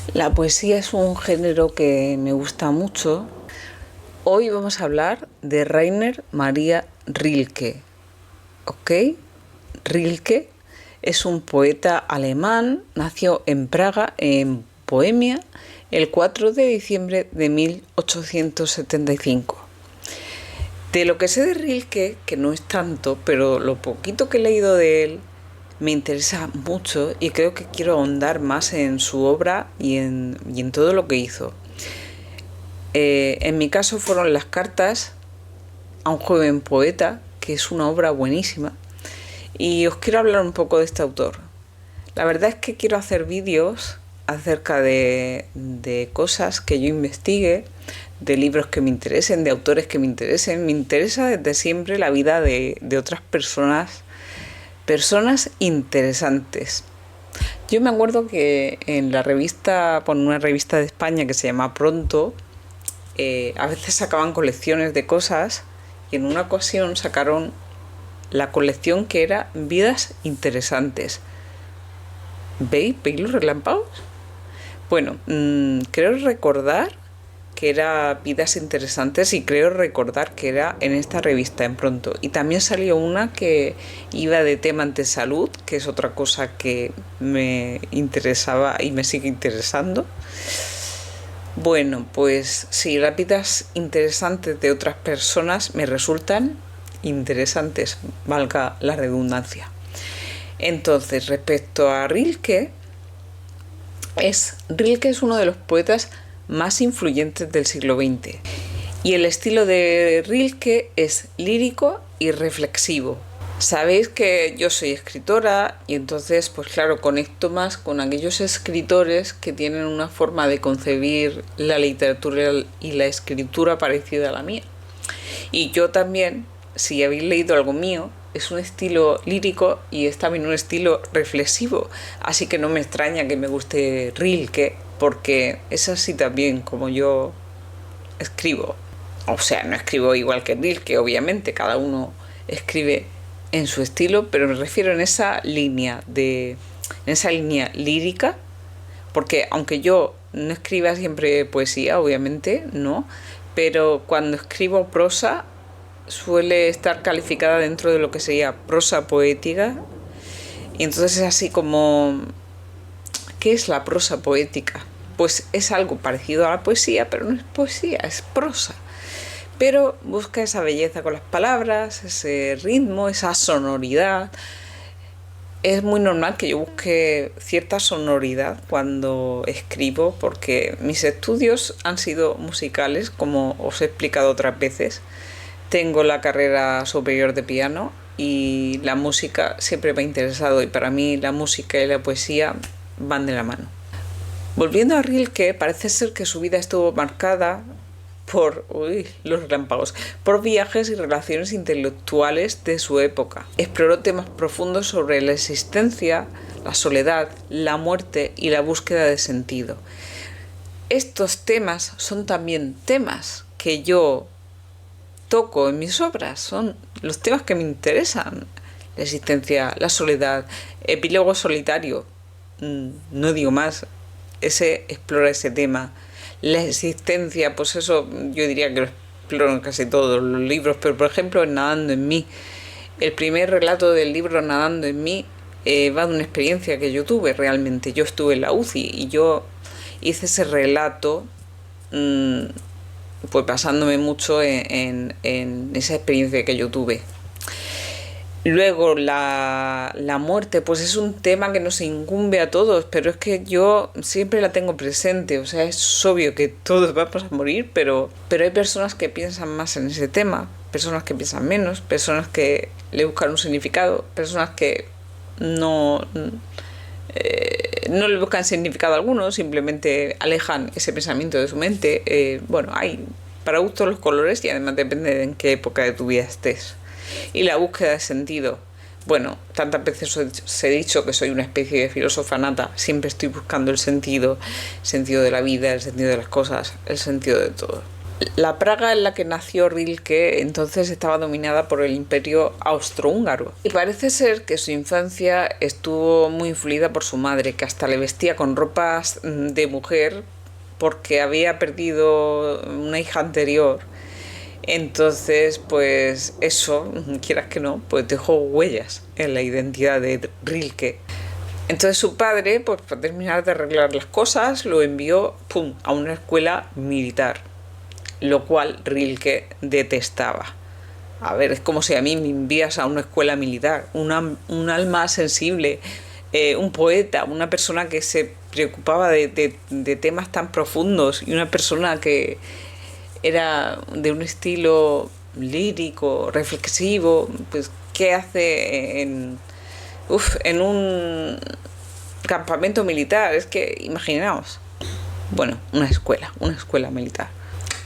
La poesía es un género que me gusta mucho. Hoy vamos a hablar de Rainer Maria Rilke. ¿Ok? Rilke es un poeta alemán, nació en Praga, en Bohemia, el 4 de diciembre de 1875. De lo que sé de Rilke, que no es tanto, pero lo poquito que he leído de él, me interesa mucho y creo que quiero ahondar más en su obra y en todo lo que hizo. En mi caso fueron las cartas a un joven poeta, que es una obra buenísima, y os quiero hablar un poco de este autor. La verdad es que quiero hacer vídeos acerca de cosas que yo investigue, de libros que me interesen, de autores que me interesen. Me interesa desde siempre la vida de otras personas interesantes. Yo me acuerdo que en la revista, por una revista de España que se llama Pronto, a veces sacaban colecciones de cosas y en una ocasión sacaron la colección que era Vidas Interesantes. ¿Veis? ¿Veis los relámpagos? Bueno, creo recordar que era Vidas Interesantes y creo recordar que era en esta revista en Pronto. Y también salió una que iba de tema ante salud, que es otra cosa que me interesaba y me sigue interesando. Bueno, pues sí, las vidas interesantes de otras personas me resultan interesantes, valga la redundancia. Entonces, respecto a Rilke es uno de los poetas más influyentes del siglo XX. Y el estilo de Rilke es lírico y reflexivo. Sabéis que yo soy escritora y entonces, pues claro, conecto más con aquellos escritores que tienen una forma de concebir la literatura y la escritura parecida a la mía. Y yo también, si habéis leído algo mío, es un estilo lírico y es también un estilo reflexivo. Así que no me extraña que me guste Rilke, porque es así también como yo escribo. O sea, no escribo igual que Rilke, obviamente, cada uno escribe en su estilo, pero me refiero en esa línea lírica, porque aunque yo no escriba siempre poesía, obviamente, no, pero cuando escribo prosa suele estar calificada dentro de lo que sería prosa poética. Y entonces es así como, ¿qué es la prosa poética? Pues es algo parecido a la poesía, pero no es poesía, es prosa. Pero busca esa belleza con las palabras, ese ritmo, esa sonoridad. Es muy normal que yo busque cierta sonoridad cuando escribo, porque mis estudios han sido musicales, como os he explicado otras veces. Tengo la carrera superior de piano y la música siempre me ha interesado, y para mí la música y la poesía van de la mano. Volviendo a Rilke, parece ser que su vida estuvo marcada por los relámpagos, por viajes y relaciones intelectuales de su época. Exploró temas profundos sobre la existencia, la soledad, la muerte y la búsqueda de sentido. Estos temas son también temas que yo toco en mis obras, son los temas que me interesan: la existencia, la soledad, epílogo solitario, no digo más, explora ese tema. La existencia, pues eso yo diría que lo exploro en casi todos los libros, pero por ejemplo en Nadando en mí, el primer relato del libro Nadando en mí va de una experiencia que yo tuve realmente. Yo estuve en la UCI y yo hice ese relato pues basándome mucho en esa experiencia que yo tuve. Luego la muerte, pues es un tema que nos incumbe a todos, pero es que yo siempre la tengo presente. O sea, es obvio que todos vamos a morir, pero hay personas que piensan más en ese tema, personas que piensan menos, personas que le buscan un significado, personas que no le buscan significado alguno, simplemente alejan ese pensamiento de su mente. Bueno, hay para gustos los colores, y además depende de en qué época de tu vida estés. Y la búsqueda de sentido. Bueno, tantas veces os he dicho que soy una especie de filósofa nata. Siempre estoy buscando el sentido de la vida, el sentido de las cosas, el sentido de todo. La Praga en la que nació Rilke entonces estaba dominada por el Imperio Austrohúngaro. Y parece ser que su infancia estuvo muy influida por su madre, que hasta le vestía con ropas de mujer porque había perdido una hija anterior. Entonces, pues eso, quieras que no, pues dejó huellas en la identidad de Rilke. Entonces su padre, pues para terminar de arreglar las cosas, lo envió, ¡pum!, a una escuela militar, lo cual Rilke detestaba. A ver, es como si a mí me envías a una escuela militar, un alma sensible, un poeta, una persona que se preocupaba de temas tan profundos y una persona que era de un estilo lírico, reflexivo, pues ¿qué hace en un campamento militar? Es que imaginaos. Bueno, una escuela militar.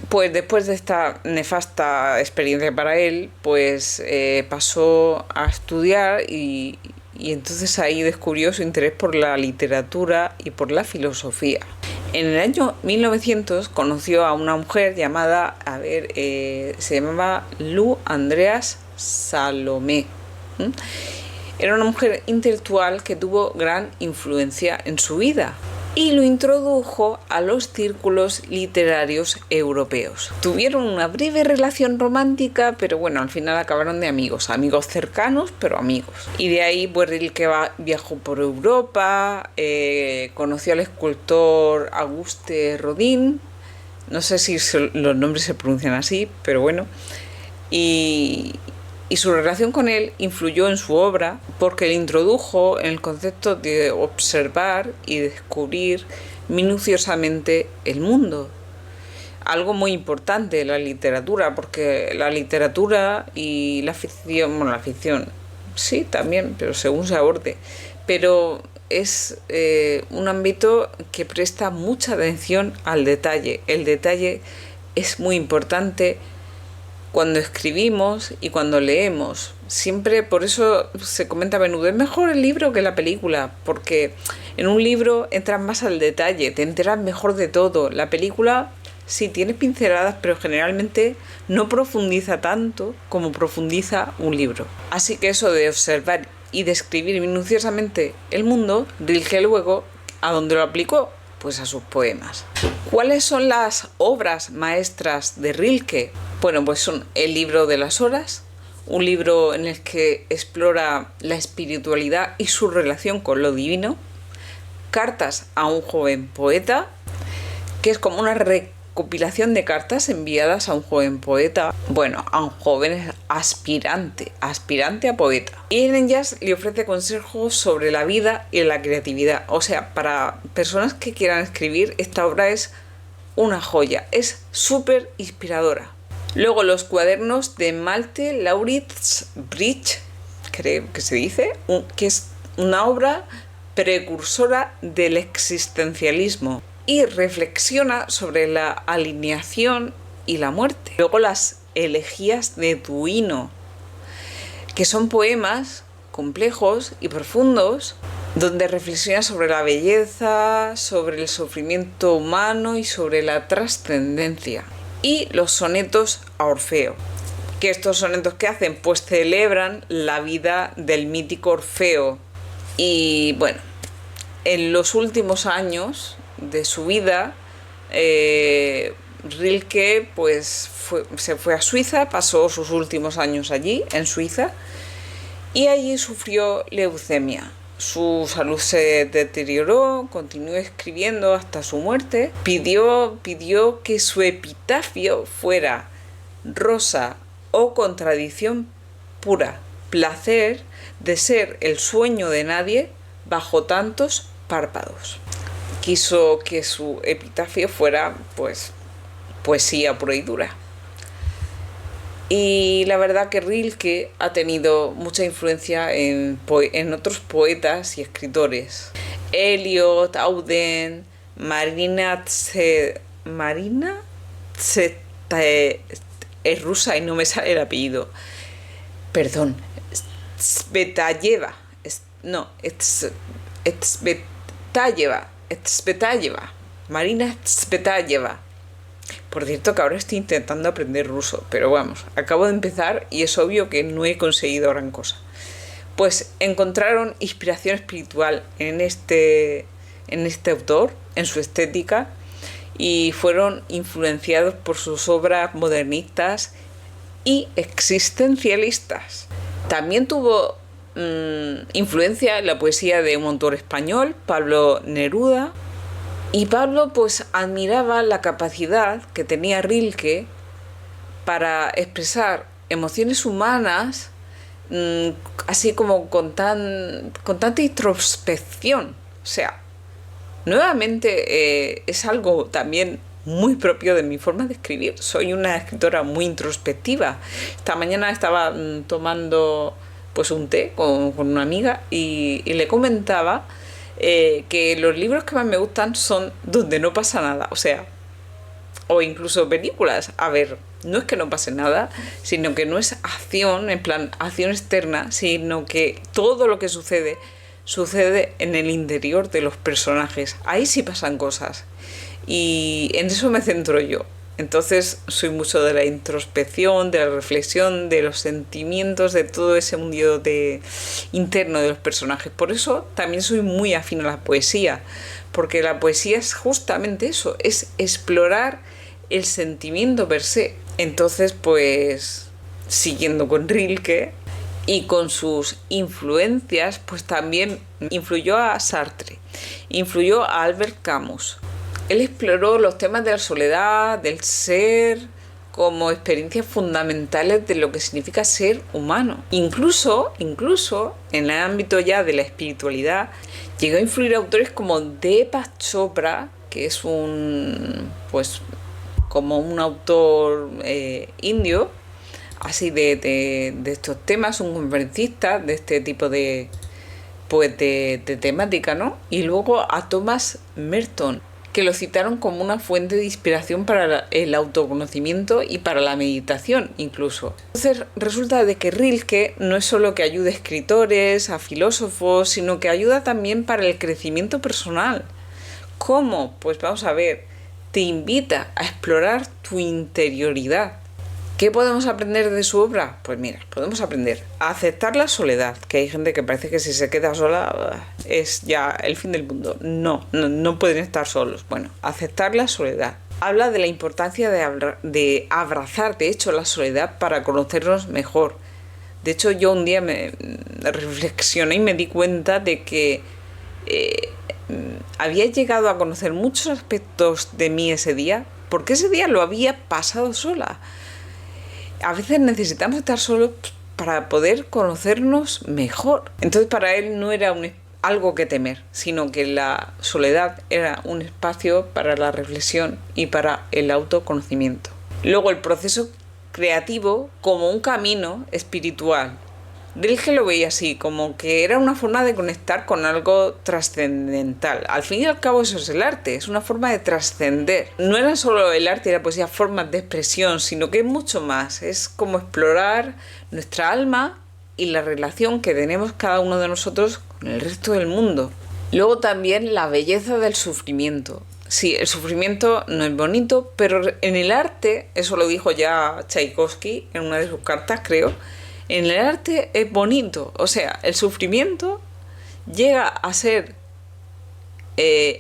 Pues después de esta nefasta experiencia para él, pues pasó a estudiar y entonces ahí descubrió su interés por la literatura y por la filosofía. En el año 1900 conoció a una mujer llamada, se llamaba Lou Andreas Salomé. Era una mujer intelectual que tuvo gran influencia en su vida y lo introdujo a los círculos literarios europeos. Tuvieron una breve relación romántica, pero bueno, al final acabaron de amigos cercanos, pero amigos. Y de ahí pues Rilke viajó por Europa, conoció al escultor Auguste Rodin, no sé si los nombres se pronuncian así, pero bueno, y su relación con él influyó en su obra porque le introdujo en el concepto de observar y descubrir minuciosamente el mundo. Algo muy importante en la literatura, porque la literatura y la ficción, bueno, la ficción sí también, pero según se aborde, pero es un ámbito que presta mucha atención al detalle. El detalle es muy importante cuando escribimos y cuando leemos. Siempre, por eso se comenta a menudo, es mejor el libro que la película, porque en un libro entras más al detalle, te enteras mejor de todo. La película sí tiene pinceladas, pero generalmente no profundiza tanto como profundiza un libro. Así que eso de observar y describir minuciosamente el mundo, Rilke luego, ¿a dónde lo aplicó? Pues a sus poemas. ¿Cuáles son las obras maestras de Rilke? Bueno, pues son El libro de las horas, un libro en el que explora la espiritualidad y su relación con lo divino. Cartas a un joven poeta, que es como una recopilación de cartas enviadas a un joven poeta, bueno, a un joven aspirante a poeta. Y en ellas le ofrece consejos sobre la vida y la creatividad. O sea, para personas que quieran escribir, esta obra es una joya, es súper inspiradora. Luego los cuadernos de Malte Laurits Bridge, creo que se dice, que es una obra precursora del existencialismo y reflexiona sobre la alineación y la muerte. Luego las elegías de Duino, que son poemas complejos y profundos donde reflexiona sobre la belleza, sobre el sufrimiento humano y sobre la trascendencia. Y los sonetos a Orfeo, que estos sonetos que hacen, pues celebran la vida del mítico Orfeo. Y bueno, en los últimos años de su vida, Rilke pues se fue a Suiza, pasó sus últimos años allí, en Suiza, y allí sufrió leucemia. Su salud se deterioró, continuó escribiendo hasta su muerte. Pidió que su epitafio fuera rosa o contradicción pura, placer de ser el sueño de nadie bajo tantos párpados. Quiso que su epitafio fuera, pues, poesía pura y dura. Y la verdad que Rilke ha tenido mucha influencia en otros poetas y escritores. Eliot, Auden, Marina es rusa y no me sale el apellido. Perdón. Tsvetajeva. Tsvetajeva. Marina Tsvetajeva. Por cierto que ahora estoy intentando aprender ruso, pero vamos, acabo de empezar y es obvio que no he conseguido gran cosa. Pues encontraron inspiración espiritual en este autor, en su estética, y fueron influenciados por sus obras modernistas y existencialistas. También tuvo influencia en la poesía de un autor español, Pablo Neruda, y Pablo pues admiraba la capacidad que tenía Rilke para expresar emociones humanas, así como con tanta introspección. O sea, nuevamente es algo también muy propio de mi forma de escribir. Soy una escritora muy introspectiva. Esta mañana estaba tomando pues un té con una amiga y le comentaba que los libros que más me gustan son donde no pasa nada. O sea, o incluso películas. A ver, no es que no pase nada, sino que no es acción, en plan acción externa, sino que todo lo que sucede en el interior de los personajes. Ahí sí pasan cosas. Y en eso me centro yo. Entonces soy mucho de la introspección, de la reflexión, de los sentimientos, de todo ese mundo interno de los personajes. Por eso también soy muy afín a la poesía, porque la poesía es justamente eso, es explorar el sentimiento per se. Entonces, pues, siguiendo con Rilke y con sus influencias, pues también influyó a Sartre, influyó a Albert Camus. Él exploró los temas de la soledad, del ser, como experiencias fundamentales de lo que significa ser humano. Incluso en el ámbito ya de la espiritualidad, llegó a influir a autores como Deepak Chopra, que es como un autor indio, así de estos temas, un conferencista de este tipo de temática, ¿no? Y luego a Thomas Merton, que lo citaron como una fuente de inspiración para el autoconocimiento y para la meditación incluso. Entonces resulta de que Rilke no es solo que ayude a escritores, a filósofos, sino que ayuda también para el crecimiento personal. ¿Cómo? Pues vamos a ver, te invita a explorar tu interioridad. ¿Qué podemos aprender de su obra? Pues mira, podemos aprender a aceptar la soledad, que hay gente que parece que si se queda sola es ya el fin del mundo. No pueden estar solos. Bueno, aceptar la soledad. Habla de la importancia de abrazar, de hecho, la soledad para conocernos mejor. De hecho, yo un día me reflexioné y me di cuenta de que había llegado a conocer muchos aspectos de mí ese día, porque ese día lo había pasado sola. A veces necesitamos estar solos para poder conocernos mejor. Entonces para él no era algo que temer, sino que la soledad era un espacio para la reflexión y para el autoconocimiento. Luego el proceso creativo como un camino espiritual. Rilke lo veía así, como que era una forma de conectar con algo trascendental. Al fin y al cabo eso es el arte, es una forma de trascender. No era solo el arte y la poesía formas de expresión, sino que es mucho más. Es como explorar nuestra alma y la relación que tenemos cada uno de nosotros con el resto del mundo. Luego también la belleza del sufrimiento. Sí, el sufrimiento no es bonito, pero en el arte, eso lo dijo ya Tchaikovsky en una de sus cartas, creo, en el arte es bonito. O sea, el sufrimiento llega a ser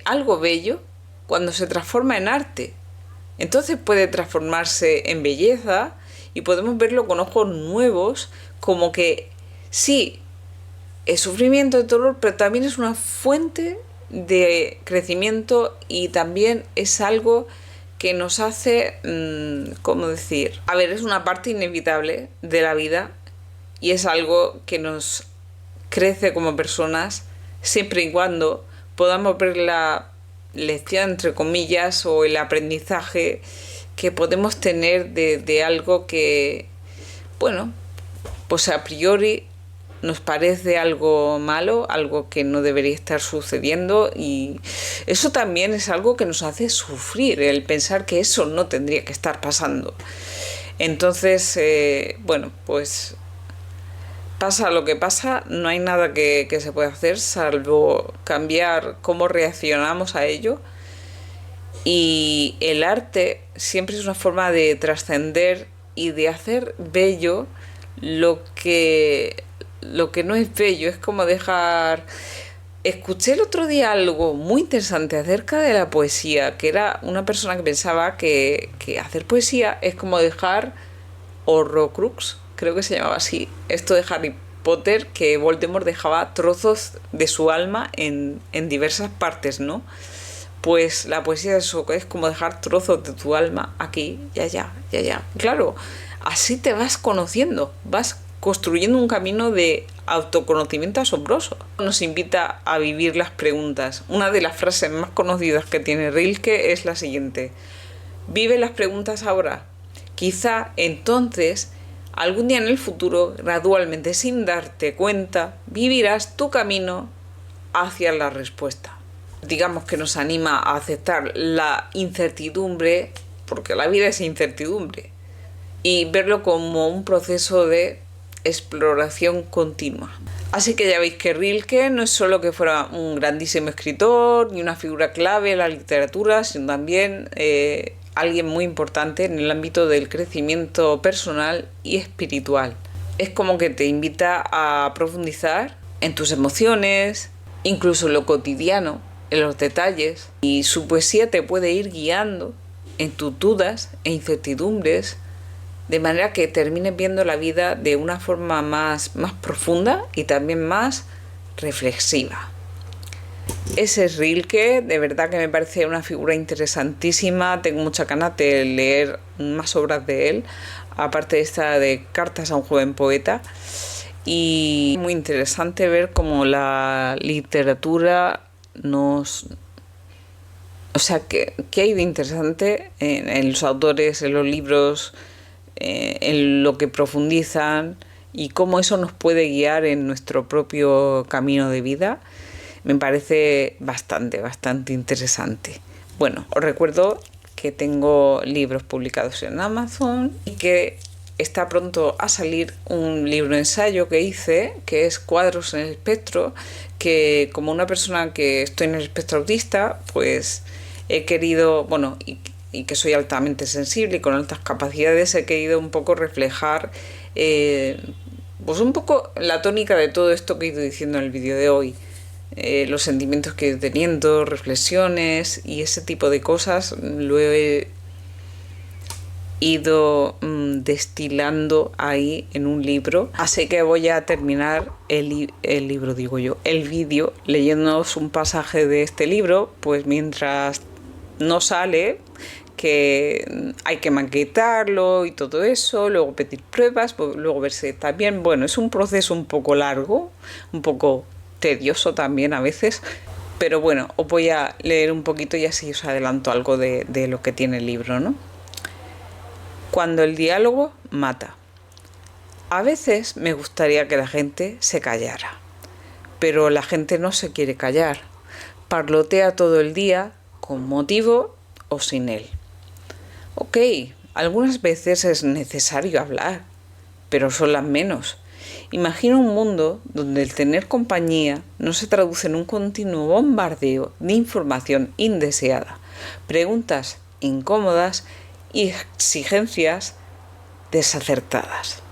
algo bello cuando se transforma en arte. Entonces puede transformarse en belleza y podemos verlo con ojos nuevos, como que sí, es sufrimiento, de dolor, pero también es una fuente de crecimiento y también es algo que nos hace, ¿cómo decir? A ver, es una parte inevitable de la vida y es algo que nos crece como personas siempre y cuando podamos ver la lección, entre comillas, o el aprendizaje que podemos tener de algo que, bueno, pues a priori nos parece algo malo, algo que no debería estar sucediendo, y eso también es algo que nos hace sufrir, el pensar que eso no tendría que estar pasando. Entonces, bueno, pues pasa lo que pasa, no hay nada que se pueda hacer salvo cambiar cómo reaccionamos a ello Y el arte siempre es una forma de trascender y de hacer bello lo lo que no es bello. Es como dejar... Escuché el otro día algo muy interesante acerca de la poesía, que era una persona que pensaba que hacer poesía es como dejar Horrocrux, creo que se llamaba así, esto de Harry Potter, que Voldemort dejaba trozos de su alma en diversas partes, ¿no? Pues la poesía eso es como dejar trozos de tu alma aquí y allá, y allá. Claro, así te vas conociendo, vas construyendo un camino de autoconocimiento asombroso. Nos invita a vivir las preguntas. Una de las frases más conocidas que tiene Rilke es la siguiente: vive las preguntas ahora. Quizá entonces, algún día en el futuro, gradualmente, sin darte cuenta, vivirás tu camino hacia la respuesta. Digamos que nos anima a aceptar la incertidumbre, porque la vida es incertidumbre, y verlo como un proceso de exploración continua. Así que ya veis que Rilke no es solo que fuera un grandísimo escritor ni una figura clave en la literatura, sino también alguien muy importante en el ámbito del crecimiento personal y espiritual. Es como que te invita a profundizar en tus emociones, incluso en lo cotidiano, en los detalles, y su poesía te puede ir guiando en tus dudas e incertidumbres, de manera que termines viendo la vida de una forma más profunda y también más reflexiva. Ese es Rilke, de verdad que me parece una figura interesantísima. Tengo mucha ganas de leer más obras de él, aparte de esta de Cartas a un joven poeta. Y muy interesante ver cómo la literatura nos... O sea, ¿qué hay de interesante en los autores, en los libros, en lo que profundizan y cómo eso nos puede guiar en nuestro propio camino de vida? Me parece bastante interesante. Bueno, os recuerdo que tengo libros publicados en Amazon y que está pronto a salir un libro ensayo que hice, que es Cuadros en el espectro, que como una persona que estoy en el espectro autista, pues he querido, bueno, y que soy altamente sensible y con altas capacidades, he querido un poco reflejar pues un poco la tónica de todo esto que he ido diciendo en el vídeo de hoy. Los sentimientos que he ido teniendo, reflexiones y ese tipo de cosas lo he ido destilando ahí en un libro. Así que voy a terminar el vídeo leyéndoos un pasaje de este libro, pues mientras no sale, que hay que maquetarlo y todo eso, luego pedir pruebas, luego ver si está bien. Bueno, es un proceso un poco largo, un poco tedioso también a veces, pero bueno, os voy a leer un poquito y así os adelanto algo de lo que tiene el libro, ¿no? Cuando el diálogo mata. A veces me gustaría que la gente se callara, pero la gente no se quiere callar. Parlotea todo el día, con motivo o sin él. Ok, algunas veces es necesario hablar, pero son las menos. Imagina un mundo donde el tener compañía no se traduce en un continuo bombardeo de información indeseada, preguntas incómodas y exigencias desacertadas.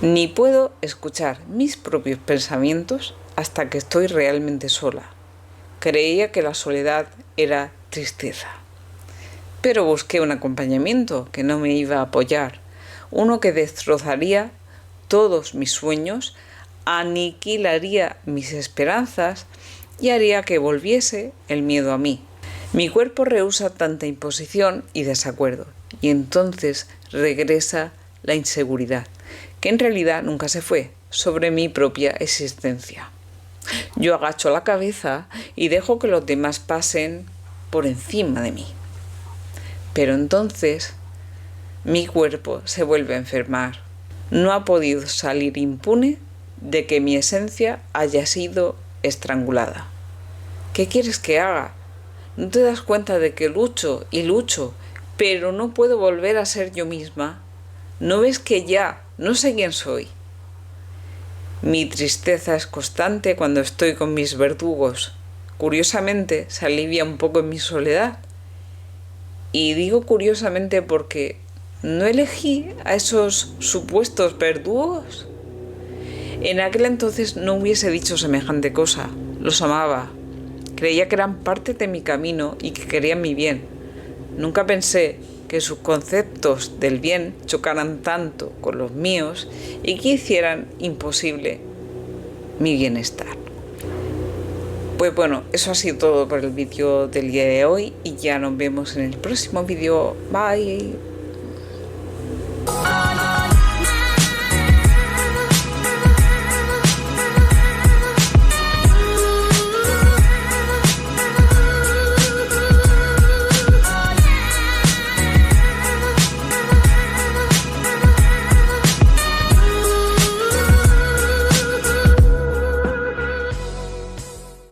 Ni puedo escuchar mis propios pensamientos hasta que estoy realmente sola. Creía que la soledad era tristeza. Pero busqué un acompañamiento que no me iba a apoyar, uno que destrozaría todos mis sueños, aniquilaría mis esperanzas y haría que volviese el miedo a mí. Mi cuerpo rehúsa tanta imposición y desacuerdo, y entonces regresa la inseguridad, que en realidad nunca se fue, sobre mi propia existencia. Yo agacho la cabeza y dejo que los demás pasen por encima de mí. Pero entonces mi cuerpo se vuelve a enfermar. No ha podido salir impune de que mi esencia haya sido estrangulada. ¿Qué quieres que haga? ¿No te das cuenta de que lucho y lucho, pero no puedo volver a ser yo misma? ¿No ves que ya no sé quién soy? Mi tristeza es constante cuando estoy con mis verdugos. Curiosamente, se alivia un poco en mi soledad, Y digo curiosamente porque no elegí a esos supuestos verdugos. En aquel entonces no hubiese dicho semejante cosa. Los amaba. Creía que eran parte de mi camino y que querían mi bien. Nunca pensé que sus conceptos del bien chocaran tanto con los míos y que hicieran imposible mi bienestar. Pues bueno, eso ha sido todo por el vídeo del día de hoy y ya nos vemos en el próximo vídeo. Bye.